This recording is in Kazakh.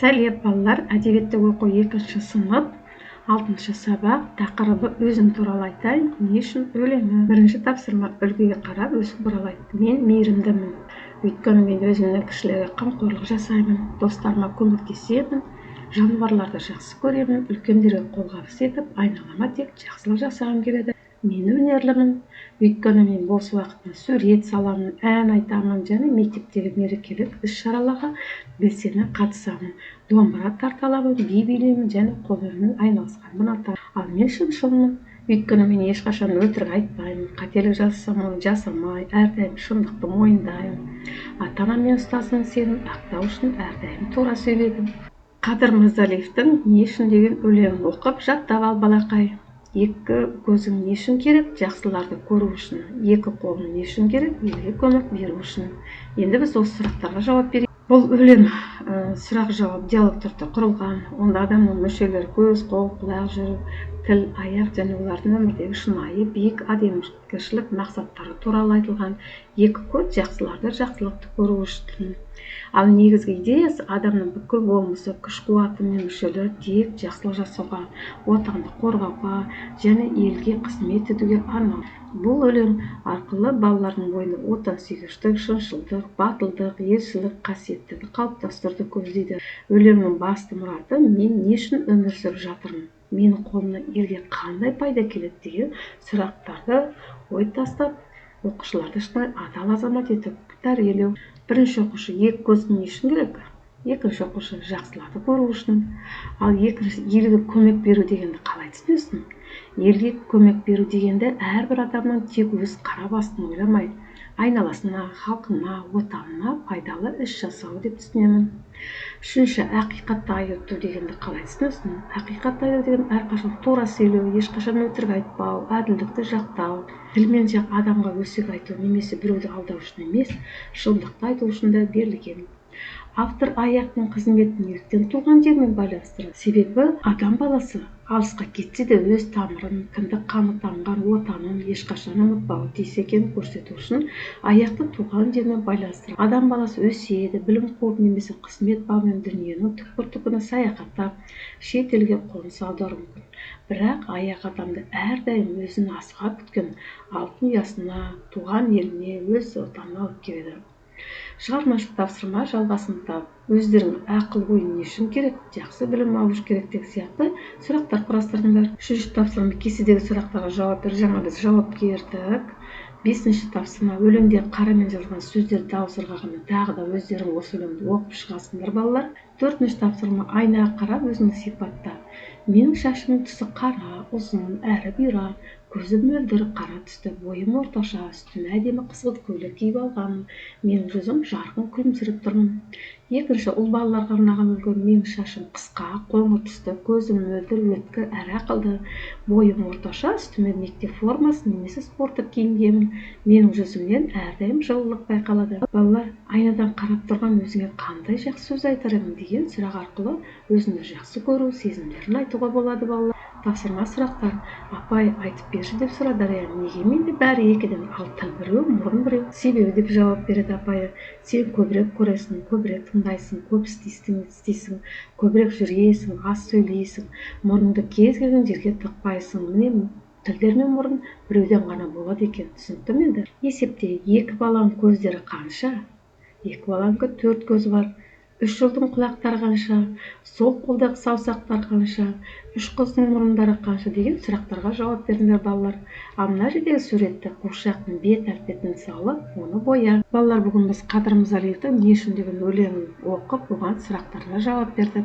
Сәлем балалар, әдебиетті оқу 2-ші сынып, 6-ші сабақ, тақырыбы өзім туралы айтайын, не үшін өлеңі. Бірінші тапсырма үлгіге қарап өзім туралы айт. Мен мейірімдімін, өйткені мен өзімнің кішілерге қамқорлық жасаймын, достарыма көмектесемін, жануарларды жақсы көремін, үлкендерге қолғабыс етіп, айналама тек жақсылық жасағым келеді. Мен өнерлімін, өйткені мен бос уақытымда сурет саламын, ән айтамын және мектептегі мерекелік іс-шараларға белсене қатысамын. Домбыра тарта аламын, би билеймін және қолөнермен айналысқанды. Ал мен шыншылмын, өйткені мен ешқашан өтірік айтпаймын, қателік жасасам оны жасамай, әрдайым шындықты мойындаймын. Ата-анам мен ұстазыма сенім ақтау үшін әрдайым тура сөйлеймін. Қадыр Мырзалиевтің «Не үшін» деген өлеңін оқып жаттап ал балақай. Екі көзің не үшін керек? Жақсыларды көру үшін. Екі қолың не үшін керек? Елге көмек беру үшін. Енді біз осы сұрақтарға жауап берейік. Бұл өлең сұрақ-жауап диалог түрде құрылған. Онда адамның мүшелері көз, қол, құлақ, жүрек, тіл, аяқ және олардың өмірдегі шынайы, биік адамгершілік мақсаттары туралы айтылған. Екі көз жақсыларды, жақсылықты көру үшін. Ал негізгі идеясы адамның бүкіл болмысы, күш-қуаты мен мүшелері тек жақсылық жасауға, отанды қорғауға және елге қызмет етуге арналған. Бұл өлең арқылы балалардың бойына отансүйгіштік, шыншылдық, батылдық, елшілік қасиеттерді қалыптастыруды көздейді. Өлеңнің басты мұраты мен не үшін өмір сүріп жатырмын? Менің қолымнан елге қандай пайда келеді деген сұрақтарды ой тастап, оқушыларды шынайы адал азамат етіп тәрбиелеу. Бірінші оқушы екі көздің не үшін керек? Екінші оқушы жақсыларды көру үшін. Ал екінші елге көмек беру дегенді қалай түсінесің? Елге көмек беру дегенде әрбір адамның тек өз қара басын ойламай, айналасына, халқына, отанына пайдалы іс жасау деп түсінемін. Үшінші, ақиқатты айту дегенді қалай түсінесің? Ақиқатты айту деген әрқашан тура сөйлеу, ешқашан өтірік айтпау, әділдікті жақтау. Тілмен жақ адамға өсек айту немесе біреуді алдау үшін емес, шындықты айту үшін де берілген. Автор аяқтың қызметін неліктен туған жермен байланыстырады? Себебі адам баласы алысқа кетсе де өз тамырын, кіндік қаны тамған отанын ешқашан ұмытпауы тиіс екенін көрсету үшін аяқты туған жермен байланыстырады. Адам баласы өседі, білім қуып немесе қызмет бабымен дүниенің түкпір-түкпіріне саяхаттап, шет елге қоныс аударуы мүмкін. Бірақ аяқ адамды әрдайым өзін асыға күткен алтын ұясына, туған еліне, өз отанына алып келеді. Шығармашылық тапсырма жалғасында өздерің ақыл-ой не үшін керек, жақсы білім алу керек деген сияқты сұрақтар құрастырыңдар. Үшінші тапсырма кестедегі сұрақтарға жауап бер. Жаңа біз жауап бердік. Бесінші тапсырма өлеңде қарамен жазылған сөздер дауыс ырғағымен тағы да өздерің осы өлеңді оқып шығасыңдар балалар. Төртінші тапсырма айнаға қарап өзіңді сипатта. Менің шашымның түсі қара, ұзын, әрі бұйра, көзім мөлдір қара түсті, бойым орташа, үстіме әдемі қызғылт көйлек киіп алғанмын. Менің жүзім жарқын күлімсіреп тұрмын. Екінші, ұл балаларға арналған үлгі. Менің шашым қысқа, қоңыр түсті, көзім мөлдір, өткір, әрі ақылды, бойым орташа, үстіме мектеп формасы немесе спорттық киім киемін. Менің жүзімнен әрдайым жылылық байқалады. Балалар, айнадан қарап тұрған өзіңе қандай жақсы сөз айтар едің деген сұрақ арқылы өзіңді жақсы көру сезімдерін айтуға болады балалар. Тапсырма сұрақтар. Апай, айтып берші деп сұрады Рая. Неге менде бәрі екіден, ал тіл біреу, мұрын біреу? Себебі деп жауап береді апайы. Сен көбірек көресің, көбірек тыңдайсың, көп істейсің, көбірек жүресің, аз сөйлейсің, мұрынды кез келген жерге тықпайсың. Міне тілдер мен мұрын біреуден ғана болады екен. Түсінікті ме енді? Есепте екі баланың көздері қанша? Екі баланың 4 көзі бар. 3 ұлдың құлақтары қанша? Сол қолдағы саусақтар қанша? 3 қыздың мұрындары қанша деген сұрақтарға жауап беріңдер балалар. Ал мына жердегі суретті қуыршақтың бет әлпетін салып, оны боя. Балалар, бүгін біз Қадыр Мырзалиевтің «Не үшін» деген өлеңін оқып, оған сұрақтарға жауап бердік.